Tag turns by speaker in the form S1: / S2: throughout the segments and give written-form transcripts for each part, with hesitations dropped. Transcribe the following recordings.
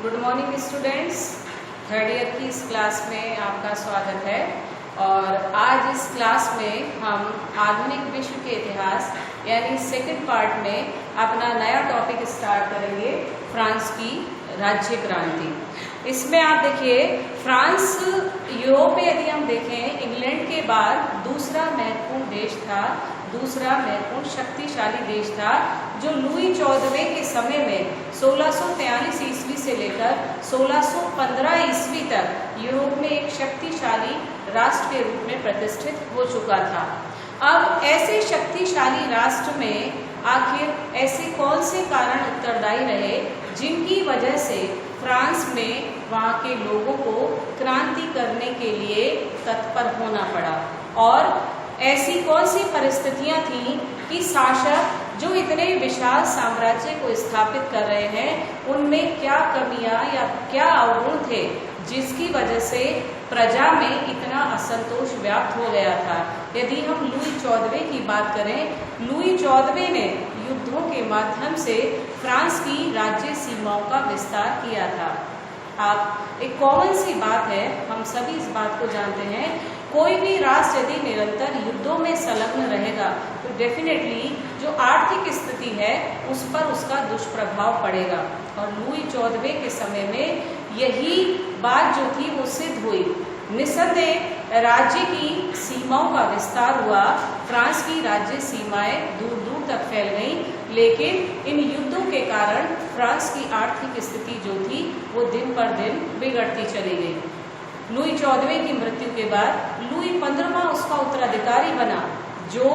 S1: Good morning students, third year की इस class में आपका स्वागत है। और आज इस क्लास में हम आधुनिक विश्व के इतिहास यानी सेकंड पार्ट में अपना नया टॉपिक स्टार्ट करेंगे, फ्रांस की राज्य क्रांति। इसमें आप देखिए, फ्रांस यूरोप में यदि हम देखें इंग्लैंड के बाद दूसरा महत्वपूर्ण देश था, दूसरा महत्वपूर्ण शक्तिशाली देश था, जो लुई 14वें के समय में 1643 ईस्वी से लेकर 1615 ईस्वी तक यूरोप में एक शक्तिशाली राष्ट्र के रूप में प्रतिष्ठित हो चुका था। अब ऐसे शक्तिशाली राष्ट्र में आखिर ऐसे कौन से कारण उत्तरदायी रहे जिनकी वजह से फ्रांस में वहाँ के लोगों को क्रांति करने के लिए तत्पर होना पड़ा, और ऐसी कौन सी परिस्थितियां थीं कि शासक जो इतने विशाल साम्राज्य को स्थापित कर रहे हैं उनमें क्या कमियां या क्या अवगुण थे जिसकी वजह से प्रजा में इतना असंतोष व्याप्त हो गया था। यदि हम लुई 14वें की बात करें, लुई 14वें ने युद्धों के माध्यम से फ्रांस की राज्य सीमाओं का विस्तार किया था। आप एक कॉमन सी बात है, हम सभी इस बात को जानते हैं, कोई भी राष्ट्र यदि निरंतर युद्धों में संलग्न रहेगा तो डेफिनेटली जो आर्थिक स्थिति है उस पर उसका दुष्प्रभाव पड़ेगा। और लुई 14वें के समय में यही बात जो थी वो सिद्ध हुई। निस्संदेह राज्य की सीमाओं का विस्तार हुआ, फ्रांस की राज्य सीमाएं दूर दूर तक फैल गईं, लेकिन इन युद्धों के कारण फ्रांस की आर्थिक स्थिति जो थी वो दिन पर दिन बिगड़ती चली गई। लुई 14वें की मृत्यु के बाद लुई 15वां उसका उत्तराधिकारी बना, जो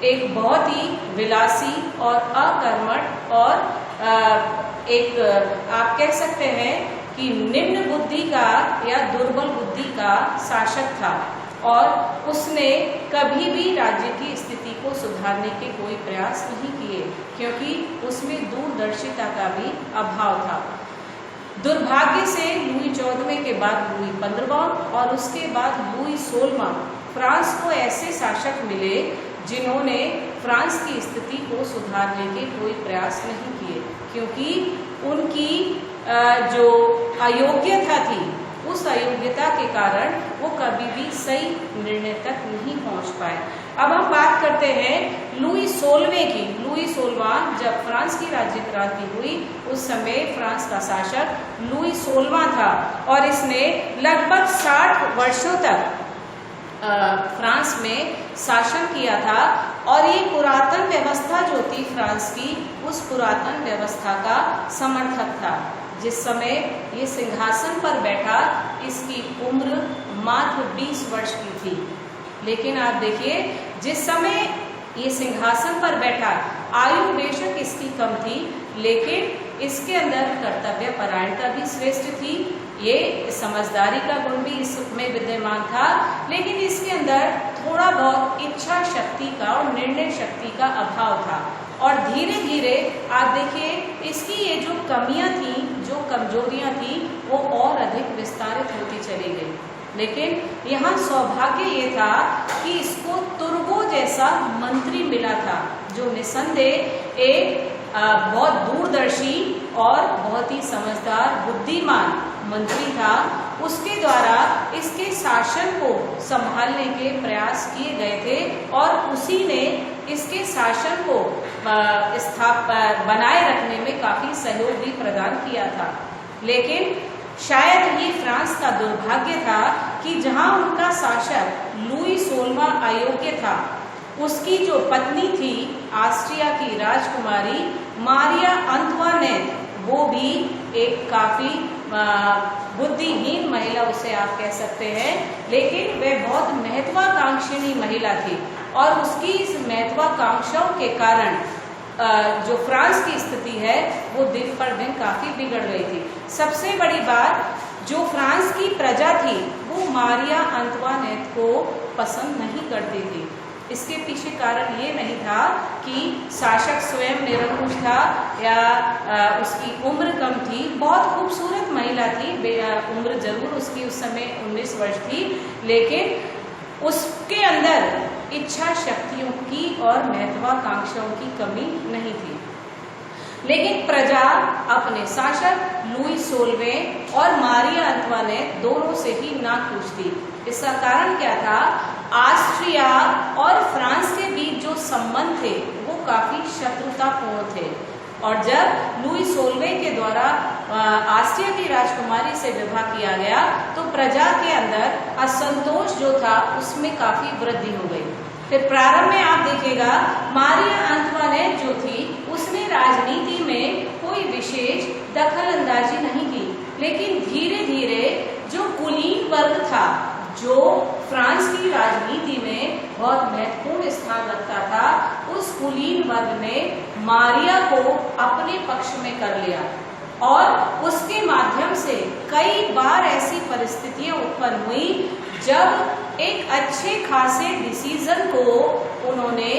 S1: एक बहुत ही विलासी और अकर्मठ और एक आप कह सकते हैं कि निम्न बुद्धि का या दुर्बल बुद्धि का शासक था, और उसने कभी भी राज्य की स्थिति को सुधारने के कोई प्रयास नहीं किए, क्योंकि उसमें दूरदर्शिता का भी अभाव था। दुर्भाग्य से लुई 14वें के बाद लुई 15वां और उसके बाद लुई 16वां फ्रांस को ऐसे शासक मिले जिन्होंने फ्रांस की स्थिति को सुधारने के कोई प्रयास नहीं किए, क्योंकि उनकी जो अयोग्यता थी उस अयोग्यता के कारण वो कभी भी सही निर्णय तक नहीं पहुंच पाए। अब हम बात करते हैं लुई 16वें की। लुई 16वां जब फ्रांस की राज्य क्रांति हुई उस समय फ्रांस का शासक लुई 16वां था, और इसने लगभग 60 वर्षों तक फ्रांस में शासन किया था। और ये पुरातन व्यवस्था जो थी फ्रांस की, उस पुरातन व्यवस्था का समर्थक था। जिस समय ये सिंहासन पर बैठा इसकी उम्र मात्र 20 वर्ष की थी, लेकिन आप देखिए जिस समय ये सिंहासन पर बैठा आयु बेशक इसकी कम थी, लेकिन इसके अंदर कर्तव्य परायणता भी श्रेष्ठ थी, ये समझदारी का गुण भी इसमें विद्यमान था, लेकिन इसके अंदर थोड़ा बहुत इच्छा शक्ति का और निर्णय शक्ति का अभाव था। और धीरे धीरे आप देखिए इसकी ये जो कमियां थी, जो कमजोरियां थी, वो और अधिक विस्तारित होती चली गई। लेकिन यहाँ सौभाग्य ये था कि इसको तुर्गो जैसा मंत्री मिला था, जो निस्संदेह एक बहुत दूरदर्शी और बहुत ही समझदार बुद्धिमान मंत्री था। उसके द्वारा इसके शासन को संभालने के प्रयास किए गए थे, और उसी ने इसके शासन को बनाए रखने में काफी सहयोग भी प्रदान किया था। लेकिन शायद ये फ्रांस का दुर्भाग्य था कि जहां उनका शासक लुई 16वां अयोग्य था, उसकी जो पत्नी थी ऑस्ट्रिया की राजकुमारी मारिया अंतवानेट, वो भी एक काफी बुद्धिहीन महिला उसे आप कह सकते हैं, लेकिन वह बहुत महत्वाकांक्षिणी महिला थी, और उसकी इस महत्वाकांक्षाओं के कारण जो फ्रांस की स्थिति है वो दिन पर दिन काफी बिगड़ रही थी। सबसे बड़ी बात, जो फ्रांस की प्रजा थी वो मारिया अंतवानेट को पसंद नहीं करती थी। इसके पीछे कारण ये नहीं था कि शासक स्वयं निरंकुश था या उसकी उम्र कम थी। बहुत खूबसूरत महिला थी, उम्र जरूर उसकी उस समय 19 वर्ष थी, लेकिन उसके अंदर इच्छा शक्तियों की और महत्वाकांक्षाओं की कमी नहीं थी। लेकिन प्रजा अपने शासक लुई सोलवे और मारिया अंतवानेट दोनों से ही नाखुश थी। इसका कारण क्या था? ऑस्ट्रिया और फ्रांस के बीच जो संबंध थे वो काफी शत्रुतापूर्ण थे, और जब लुई सोलवे के द्वारा ऑस्ट्रिया की राजकुमारी से विवाह किया गया तो प्रजा के अंदर असंतोष जो था उसमें काफी वृद्धि हो गई। फिर प्रारंभ में आप देखिएगा मारिया अंतवानेट जो थी उसने राजनीति में कोई विशेष दखल अंदाजी नहीं की, लेकिन धीरे धीरे जो कुलीन वर्ग था जो फ्रांस की राजनीति में बहुत महत्वपूर्ण स्थान रखता था, उस कुलीन वर्ग ने मारिया को अपने पक्ष में कर लिया और उसके माध्यम से कई बार ऐसी परिस्थितियां उत्पन्न हुई जब एक अच्छे खासे डिसीजन को उन्होंने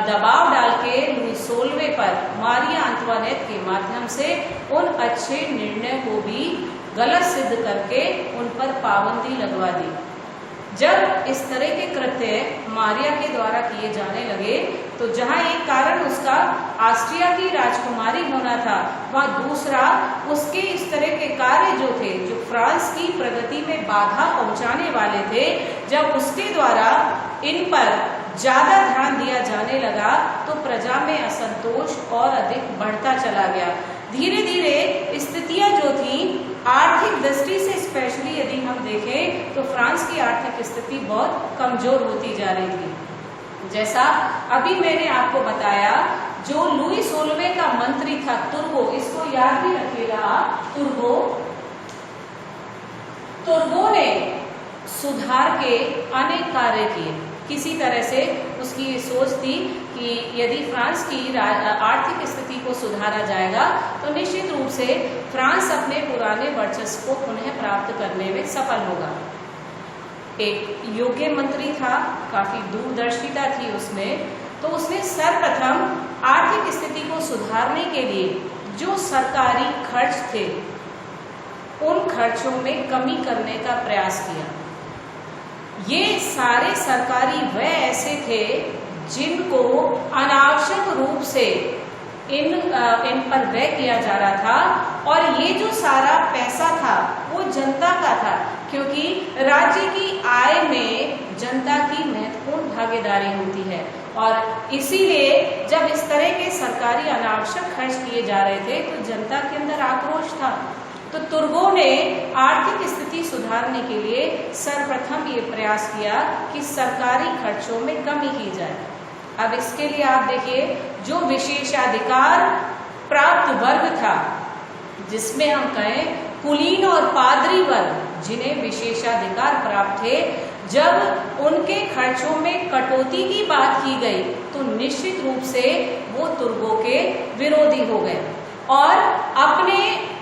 S1: दबाव डाल के लुई सोलवे पर मारिया अंतवानेट के माध्यम से उन अच्छे निर्णय को भी गलत सिद्ध करके उन पर पाबंदी लगवा दी। जब इस तरह के कृत्य मारिया के द्वारा किए जाने लगे तो जहां एक कारण उसका ऑस्ट्रिया की राजकुमारी होना था, वहां दूसरा उसके इस तरह के कार्य जो थे जो फ्रांस की प्रगति में बाधा पहुंचाने वाले थे, जब उसके द्वारा इन पर ज्यादा ध्यान दिया जाने लगा तो प्रजा में असंतोष और अधिक बढ़ता चला गया। धीरे धीरे स्थितियां जो थी आर्थिक दृष्टि से स्पेशली यदि हम देखें तो फ्रांस की आर्थिक स्थिति बहुत कमजोर होती जा रही थी। जैसा अभी मैंने आपको बताया, जो लुई सोलवे का मंत्री था तुर्गो, इसको याद भी रखिएगा, तुर्गो ने सुधार के अनेक कार्य किए। किसी तरह से उसकी ये सोच थी कि यदि फ्रांस की आर्थिक स्थिति को सुधारा जाएगा तो निश्चित रूप से फ्रांस अपने पुराने वर्चस्व को पुनः प्राप्त करने में सफल होगा। एक योग्य मंत्री था, काफी दूरदर्शिता थी उसमें, तो उसने सर्वप्रथम आर्थिक स्थिति को सुधारने के लिए जो सरकारी खर्च थे उन खर्चों में कमी करने का प्रयास किया। ये सारे सरकारी व्यय ऐसे थे जिनको अनावश्यक रूप से इन पर व्यय किया जा रहा था, और ये जो सारा पैसा था वो जनता का था, क्योंकि राज्य की आय में जनता की महत्वपूर्ण भागीदारी होती है। और इसीलिए जब इस तरह के सरकारी अनावश्यक खर्च किए जा रहे थे तो जनता के अंदर आक्रोश था। तो तुर्गो ने आर्थिक स्थिति सुधारने के लिए सर्वप्रथम ये प्रयास किया कि सरकारी खर्चों में कमी की जाए। अब इसके लिए आप देखिए, जो विशेषाधिकार प्राप्त वर्ग था, जिसमें हम कहें कुलीन और पादरी वर्ग, जिन्हें विशेषाधिकार प्राप्त थे, जब उनके खर्चों में कटौती की बात की गई तो निश्चित रूप से वो तुर्गो के विरोधी हो गए और अपने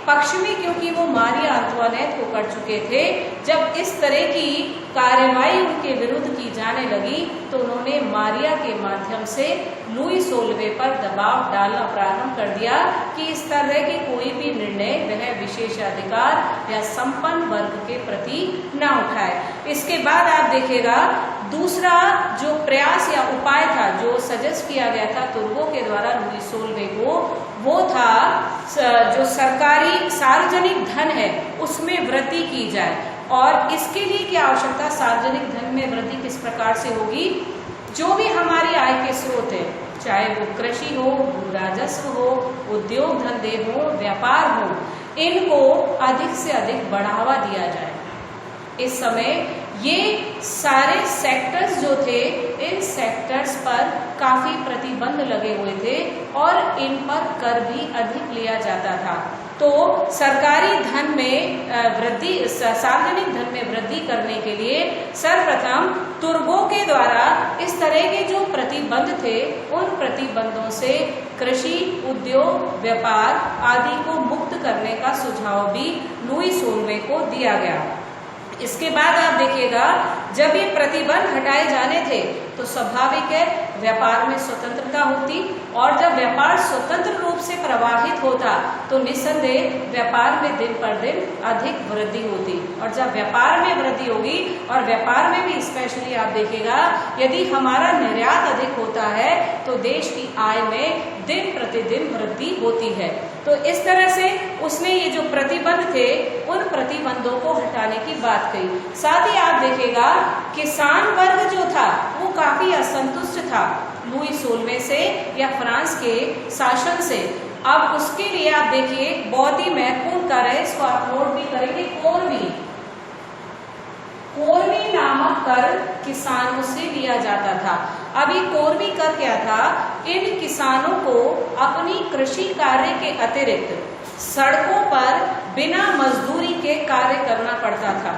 S1: पक्ष में, क्योंकि वो मारिया अंतवानेट को कर चुके थे, जब इस तरह की कार्रवाई उनके विरुद्ध की जाने लगी तो उन्होंने मारिया के माध्यम से लुई सोलवे पर दबाव डालना प्रारंभ कर दिया कि इस तरह की कोई भी निर्णय वह विशेषाधिकार या संपन्न वर्ग के प्रति न उठाए। इसके बाद आप देखिएगा दूसरा जो प्रयास या उपाय था जो सजेस्ट किया गया था तुर्गो के द्वारा लुई सोलवे को, वो था जो सरकारी सार्वजनिक धन है उसमें वृद्धि की जाए। और इसके लिए क्या आवश्यकता, सार्वजनिक धन में वृद्धि किस प्रकार से होगी? जो भी हमारी आय के स्रोत है, चाहे वो कृषि हो, भू राजस्व हो, उद्योग धंधे हो, व्यापार हो, इनको अधिक से अधिक बढ़ावा दिया जाए। इस समय ये सारे सेक्टर्स जो थे, इन सेक्टर्स पर काफी प्रतिबंध लगे हुए थे और इन पर कर भी अधिक लिया जाता था। तो सरकारी धन में वृद्धि, सार्वजनिक धन में वृद्धि करने के लिए सर्वप्रथम तुर्गो के द्वारा इस तरह के जो प्रतिबंध थे उन प्रतिबंधों से कृषि, उद्योग, व्यापार आदि को मुक्त करने का सुझाव भी लुई सोलवे को दिया गया। इसके बाद आप देखिएगा, जब ये प्रतिबंध हटाए जाने थे तो स्वाभाविक है व्यापार में स्वतंत्रता होती, और जब व्यापार स्वतंत्र रूप से प्रवाहित होता तो निस्संदेह व्यापार में दिन पर दिन अधिक वृद्धि होती। और जब व्यापार में वृद्धि होगी, और व्यापार में भी स्पेशली आप देखिएगा यदि हमारा निर्यात अधिक होता है तो देश की आय में दिन प्रतिदिन वृद्धि होती है। तो इस तरह से उसने ये जो प्रतिबंध थे उन प्रतिबंधों को हटाने की बात कही। साथ ही आप देखिएगा किसान वर्ग जो था वो काफी असंतुष्ट था लुई 16वें से या फ्रांस के शासन से। अब उसके लिए आप देखिए बहुत ही महत्वपूर्ण कार्य है, इसको आप नोट भी करेंगे, कोरवी नामक कर किसानों से लिया जाता था। अब ये कोरवी कर क्या था? इन किसानों को अपनी कृषि कार्य के अतिरिक्त सड़कों पर बिना मजदूरी के कार्य करना पड़ता था।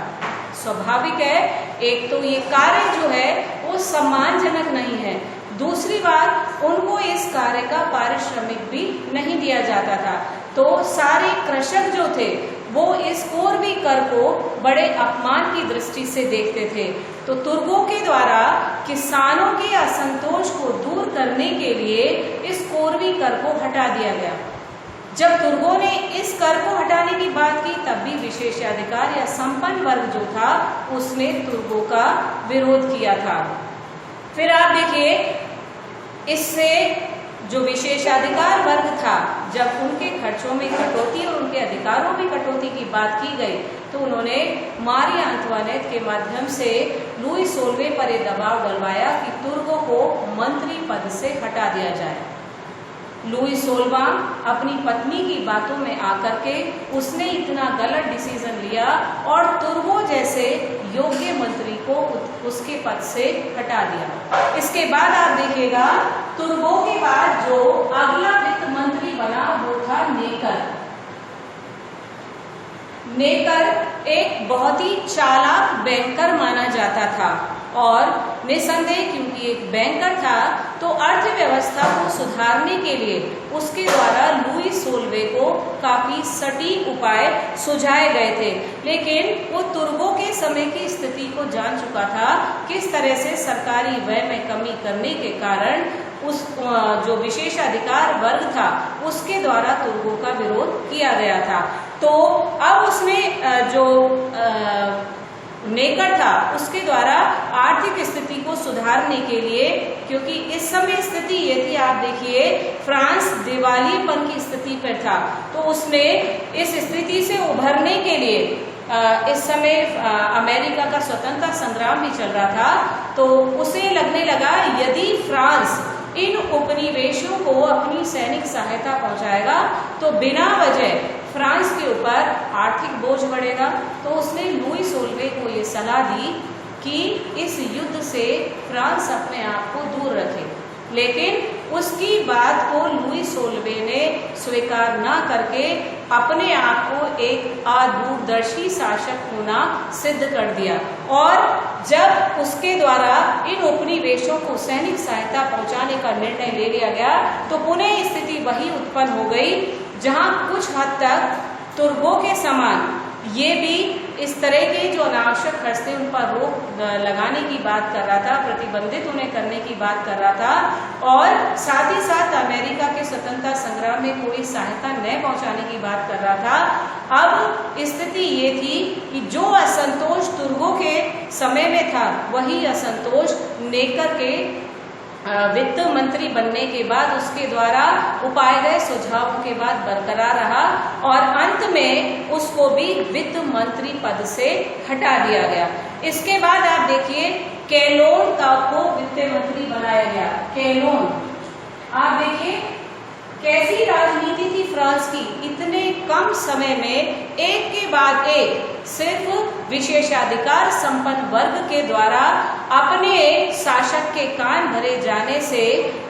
S1: स्वाभाविक है, एक तो ये कार्य जो है वो सम्मानजनक नहीं है, दूसरी बात उनको इस कार्य का पारिश्रमिक भी नहीं दिया जाता था। तो सारे कृषक जो थे वो इस कोरवी कर को बड़े अपमान की दृष्टि से देखते थे। तो तुर्कों के द्वारा किसानों के असंतोष को दूर करने के लिए इस कोरवी कर को हटा दिया गया। जब तुर्कों ने इस कर को हटाने की बात की तब भी विशेषाधिकार या संपन्न वर्ग जो था उसने तुर्कों का विरोध किया था। फिर आप देखिए इससे जो विशेषाधिकार वर्ग था, जब उनके खर्चों में कटौती और उनके अधिकारों में कटौती की बात की गई तो उन्होंने मारी अंतवानेत के माध्यम से लुई 16वें पर यह दबाव डलवाया कि तुर्कों को मंत्री पद से हटा दिया जाए। लुई 16वां अपनी पत्नी की बातों में आकर के उसने इतना गलत डिसीजन लिया और तुर्कों जैसे योग्य मंत्री को उसके पद से हटा दिया। इसके बाद आप देखिएगा तुर्कों के बाद जो अगला वित्त मंत्री बना वो था नेकर। नेकर एक बहुत ही चालाक बैंकर माना जाता था और निसंदेह क्योंकि एक बैंकर था तो अर्थव्यवस्था को सुधारने के लिए उसके द्वारा लुई 16वें को काफी सटीक उपाय सुझाए गए थे। लेकिन वो तुर्कों के समय की स्थिति को जान चुका था, किस तरह से सरकारी व्यय में कमी करने के कारण उस जो विशेषाधिकार वर्ग था उसके द्वारा तुर्कों का विरोध किया गया था। तो अब उसने जो नेकर था उसके द्वारा आर्थिक स्थिति को सुधारने के लिए, क्योंकि इस समय स्थिति ये थी, आप देखिए फ्रांस दिवालियेपन की स्थिति पर था, तो उसने इस स्थिति से उभरने के लिए इस समय अमेरिका का स्वतंत्रता संग्राम भी चल रहा था, तो उसे लगने लगा यदि फ्रांस इन उपनिवेशों को अपनी सैनिक सहायता पहुंचाएगा तो बिना वजह फ्रांस के ऊपर आर्थिक बोझ बढ़ेगा। तो उसने लुई 16वें को ये सलाह दी कि इस युद्ध से फ्रांस अपने आप को दूर रखे, लेकिन उसकी बात को लुई 16वें ने स्वीकार न करके अपने आप को एक दूरदर्शी शासक होना सिद्ध कर दिया। और जब उसके द्वारा इन उपनिवेशों को सैनिक सहायता पहुंचाने का निर्णय ले लिया गया तो पुनः स्थिति वही उत्पन्न हो गई जहां कुछ हद तक तुर्कों के समान ये भी इस तरह के जो अनावश्यक खर्च थे उन पर रोक लगाने की बात कर रहा था, प्रतिबंधित उन्हें करने की बात कर रहा था, और साथ ही साथ अमेरिका के स्वतंत्रता संग्राम में कोई सहायता न पहुंचाने की बात कर रहा था। अब स्थिति ये थी कि जो असंतोष तुर्कों के समय में था वही असंतोष नेकर के वित्त मंत्री बनने के बाद उसके द्वारा उपायदय सुझावों के बाद बरकरार रहा और अंत में उसको भी वित्त मंत्री पद से हटा दिया गया। इसके बाद आप देखिए केलोन को वित्त मंत्री बनाया गया। केलोन, आप देखिए कैसी राजनीति थी फ्रांस की, इतने कम समय में एक के बाद एक सिर्फ विशेषाधिकार संपन्न वर्ग के द्वारा अपने शासक के कान भरे जाने से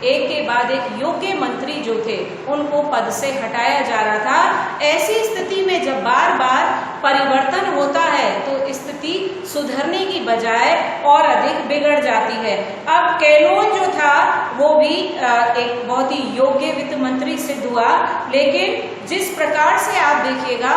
S1: एक के बाद एक योग्य मंत्री जो थे उनको पद से हटाया जा रहा था। ऐसी स्थिति में जब बार बार परिवर्तन होता है तो स्थिति सुधरने की बजाय और अधिक बिगड़ जाती है। अब केलोन जो था वो भी एक बहुत ही योग्य वित्त मंत्री सिद्ध हुआ, लेकिन जिस प्रकार से आप देखिएगा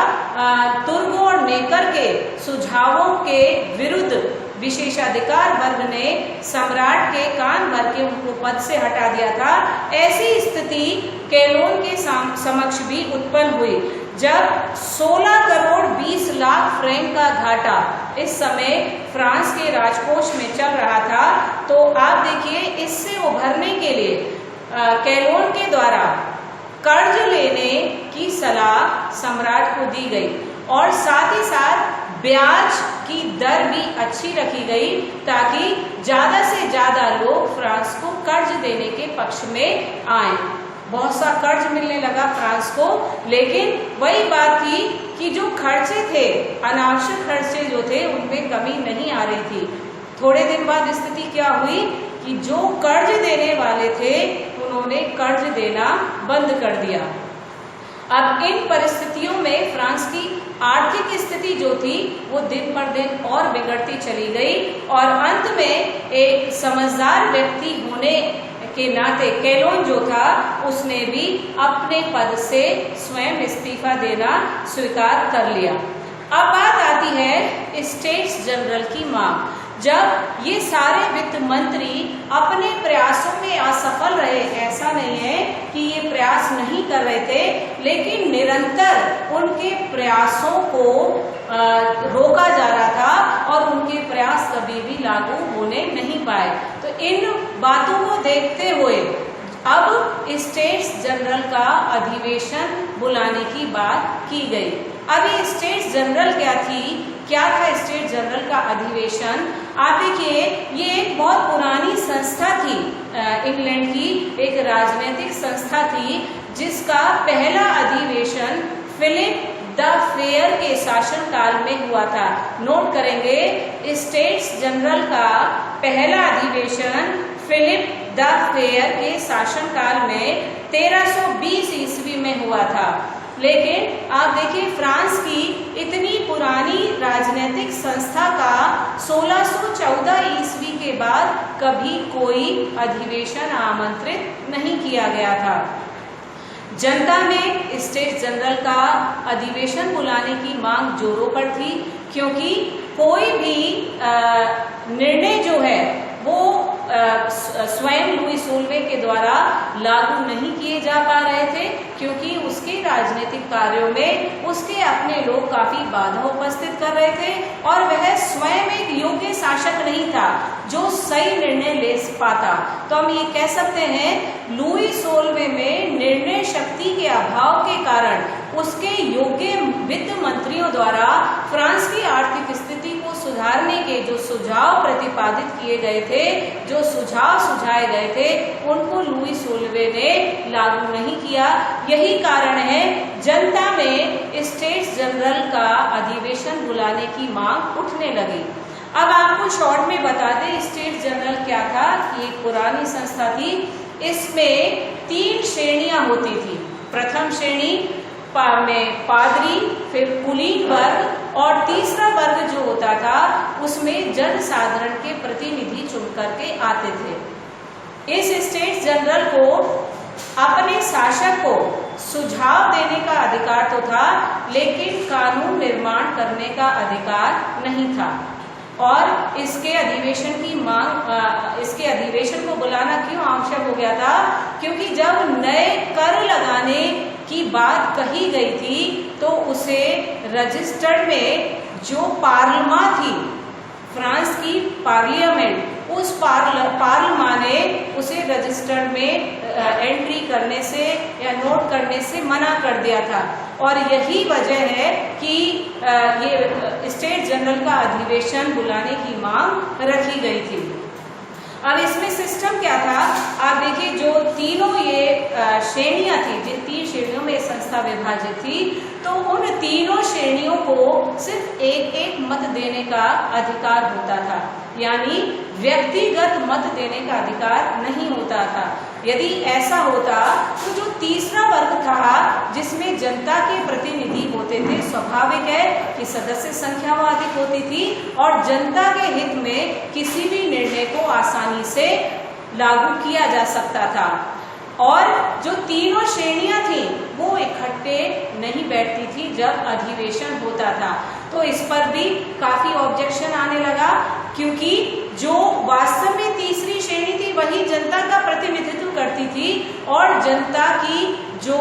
S1: तुर्कों और नेकर के सुझावों के विरुद्ध विशेषाधिकार वर्ग ने सम्राट के कान भर के उनको पद से हटा दिया था। ऐसी स्थिति कैलोन के समक्ष भी उत्पन्न हुई जब 16 करोड़ 20 लाख फ्रैंक का घाटा इस समय फ्रांस के राजकोष में चल रहा था। तो आप देखिए, इससे उभरने के लिए कैलोन के द्वारा कर्ज लेने की सलाह सम्राट को दी गई और साथ ही साथ ब्याज की दर भी अच्छी रखी गई ताकि ज्यादा से ज्यादा लोग फ्रांस को कर्ज देने के पक्ष में आए। बहुत सा कर्ज मिलने लगा फ्रांस को, लेकिन वही बात थी कि जो खर्चे थे, अनावश्यक खर्चे जो थे, उनमें कमी नहीं आ रही थी। थोड़े दिन बाद स्थिति क्या हुई कि जो कर्ज देने वाले थे उन्होंने कर्ज देना बंद कर दिया। अब इन परिस्थितियों में फ्रांस की आर्थिक स्थिति जो थी वो दिन पर दिन और बिगड़ती चली गई और अंत में एक समझदार व्यक्ति होने के नाते कैलोन जो था उसने भी अपने पद से स्वयं इस्तीफा देना स्वीकार कर लिया। अब बात आती है स्टेट्स जनरल की मांग। जब ये सारे वित्त मंत्री अपने प्रयासों में असफल रहे, ऐसा नहीं है कि ये प्रयास नहीं कर रहे थे, लेकिन निरंतर उनके प्रयासों को रोका जा रहा था और उनके प्रयास कभी भी लागू होने नहीं पाए। तो इन बातों को देखते हुए अब स्टेट्स जनरल का अधिवेशन बुलाने की बात की गई। अभी स्टेट्स जनरल क्या था स्टेट जनरल का अधिवेशन? आप देखिए, ये एक बहुत पुरानी संस्था थी, इंग्लैंड की एक राजनीतिक संस्था थी जिसका पहला अधिवेशन फिलिप द फेयर के शासनकाल में हुआ था। नोट करेंगे, स्टेट्स जनरल का पहला अधिवेशन फिलिप द फेयर के शासनकाल में 1320 ईस्वी में हुआ था। लेकिन आप देखिए, फ्रांस की इतनी पुरानी राजनीतिक संस्था का 1614 ईस्वी के बाद कभी कोई अधिवेशन आमंत्रित नहीं किया गया था। जनता में स्टेट्स जनरल का अधिवेशन बुलाने की मांग जोरों पर थी, क्योंकि कोई भी निर्णय जो है वो स्वयं लुई सोलवे के द्वारा लागू नहीं किए जा पा रहे थे, क्योंकि उसके राजनीतिक कार्यों में उसके अपने लोग काफी बाधा उपस्थित कर रहे थे और वह स्वयं एक योग्य शासक नहीं था जो सही निर्णय ले पाता। तो हम ये कह सकते हैं, लुई सोलवे में निर्णय शक्ति के अभाव के कारण उसके योग्य वित्त मंत्रियों द्वारा फ्रांस की आर्थिक स्थिति को सुधारने के जो सुझाव प्रतिपादित किए गए थे, जो सुझाव सुझाए गए थे, उनको लुई सोलवे ने लागू नहीं किया। यही कारण है जनता में स्टेट्स जनरल का अधिवेशन बुलाने की मांग उठने लगी। अब आपको शॉर्ट में बता दें, स्टेट्स जनरल क्या था कि एक पुरानी संस्था थी। इसमें 3 श्रेणियां होती थी। प्रथम श्रेणी में पादरी, फिर कुलीन वर्ग और तीसरा वर्ग जो होता था उसमें जन साधारण के प्रतिनिधि चुन करके आते थे। इस स्टेट्स जनरल को अपने शासक को सुझाव देने का अधिकार तो था, लेकिन कानून निर्माण करने का अधिकार नहीं था। और इसके अधिवेशन को बुलाना क्यों आवश्यक हो गया था? क्योंकि जब नए कर लगाने की बात कही गई थी तो उसे रजिस्टर्ड में जो पार्लियामा थी, फ्रांस की पार्लियामेंट, उस पार्लियामा ने उसे रजिस्टर्ड में एंट्री करने से या नोट करने से मना कर दिया था। और यही वजह है कि ये स्टेट जनरल का अधिवेशन बुलाने की मांग रखी गई थी। अब इसमें सिस्टम क्या था? आप देखिए, जो तीनों ये श्रेणियां थी, जिन 3 श्रेणियों में संस्था विभाजित थी, तो उन तीनों श्रेणियों को सिर्फ एक मत देने का अधिकार होता था, यानी व्यक्तिगत मत देने का अधिकार नहीं होता था। यदि ऐसा होता तो जो तीसरा वर्ग था जिसमें जनता के प्रतिनिधि होते थे, स्वाभाविक है कि सदस्य संख्या वो अधिक होती थी और जनता के हित में किसी भी निर्णय को आसानी से लागू किया जा सकता था। और जो तीनों श्रेणियां थी वो इकट्ठे नहीं बैठती थी जब अधिवेशन होता था। तो इस पर भी काफी ऑब्जेक्शन आने लगा क्योंकि जो वास्तव में तीसरी श्रेणी थी वही जनता का प्रतिनिधित्व करती थी और जनता की जो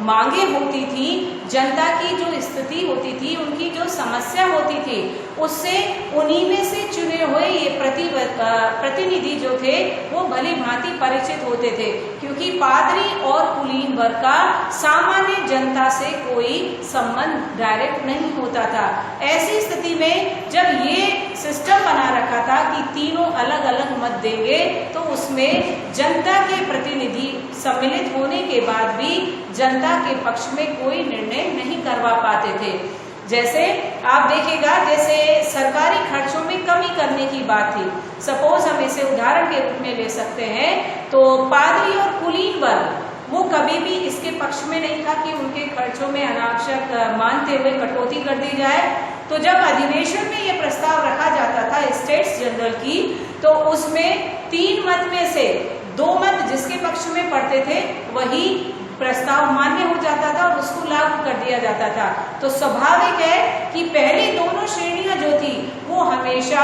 S1: मांगे होती थी, जनता की जो स्थिति होती थी, उनकी जो समस्या होती थी, उससे उन्हीं में से चुने हुए ये प्रतिनिधि जो थे वो भली भांति परिचित होते थे, क्योंकि पादरी और कुलीन वर्ग का सामान्य जनता से कोई संबंध डायरेक्ट नहीं होता था। ऐसी स्थिति में जब ये सिस्टम बना रखा था कि तीनों अलग अलग मत देंगे, तो उसमें जनता के प्रतिनिधि सम्मिलित होने के बाद भी जनता के पक्ष में कोई निर्णय नहीं करवा पाते थे। जैसे आप देखिएगा, जैसे सरकारी खर्चों में कमी करने की बात थी, सपोज हम इसे उदाहरण के रूप में ले सकते हैं, तो पादरी और कुलीन वर्ग वो कभी भी इसके पक्ष में नहीं था कि उनके खर्चों में अनावश्यक मानते हुए कटौती कर दी जाए। तो जब अधिवेशन में ये प्रस्ताव रखा जाता था स्टेट्स जनरल की, तो उसमें 3 मत में से 2 मत जिसके पक्ष में पड़ते थे वही प्रस्ताव मान्य हो जाता था और उसको लागू कर दिया जाता था। तो स्वाभाविक है कि पहले दोनों श्रेणियां जो थी वो हमेशा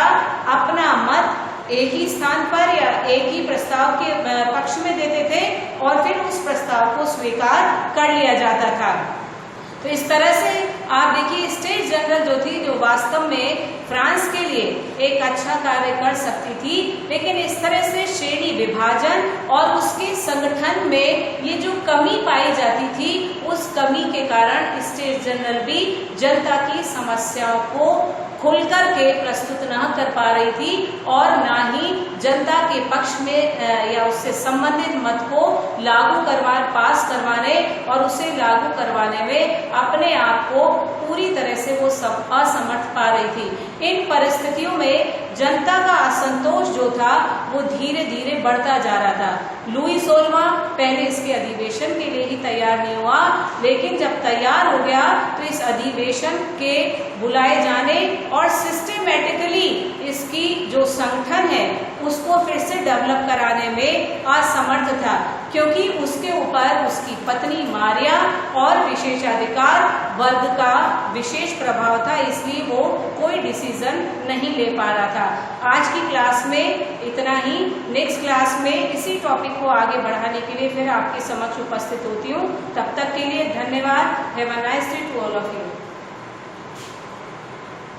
S1: अपना मत एक ही स्थान पर या एक ही प्रस्ताव के पक्ष में देते थे और फिर उस प्रस्ताव को स्वीकार कर लिया जाता था। तो इस तरह से आप देखिए स्टेट जनरल जो थी, जो वास्तव में फ्रांस के लिए एक अच्छा कार्य कर सकती थी, लेकिन इस तरह से श्रेणी विभाजन और उसके संगठन में ये जो कमी पाई जाती थी, उस कमी के कारण स्टेट जनरल भी जनता की समस्याओं को खुलकर के प्रस्तुत न कर पा रही थी और ना ही जनता के पक्ष में या उससे संबंधित मत को पास करवाने और उसे लागू करवाने में अपने आप को पूरी तरह से वो असमर्थ पा रही थी। इन परिस्थितियों में जनता का असंतोष जो था वो धीरे धीरे बढ़ता जा रहा था। लुई 16वां पहले इसके अधिवेशन के लिए ही तैयार नहीं हुआ, लेकिन जब तैयार हो गया तो इस अधिवेशन के बुलाए जाने और सिस्टेमेटिकली इसकी जो संगठन है उसको फिर से डेवलप कराने में असमर्थ था, क्योंकि उसके ऊपर उसकी पत्नी मारिया और विशेषाधिकार वर्ग का विशेष प्रभाव था, इसलिए वो कोई डिसीजन नहीं ले पा रहा था। आज की क्लास में इतना ही। नेक्स्ट क्लास में इसी टॉपिक को आगे बढ़ाने के लिए फिर आपके समक्ष उपस्थित होती हूँ। तब तक के लिए धन्यवाद। Have a nice day to all of you.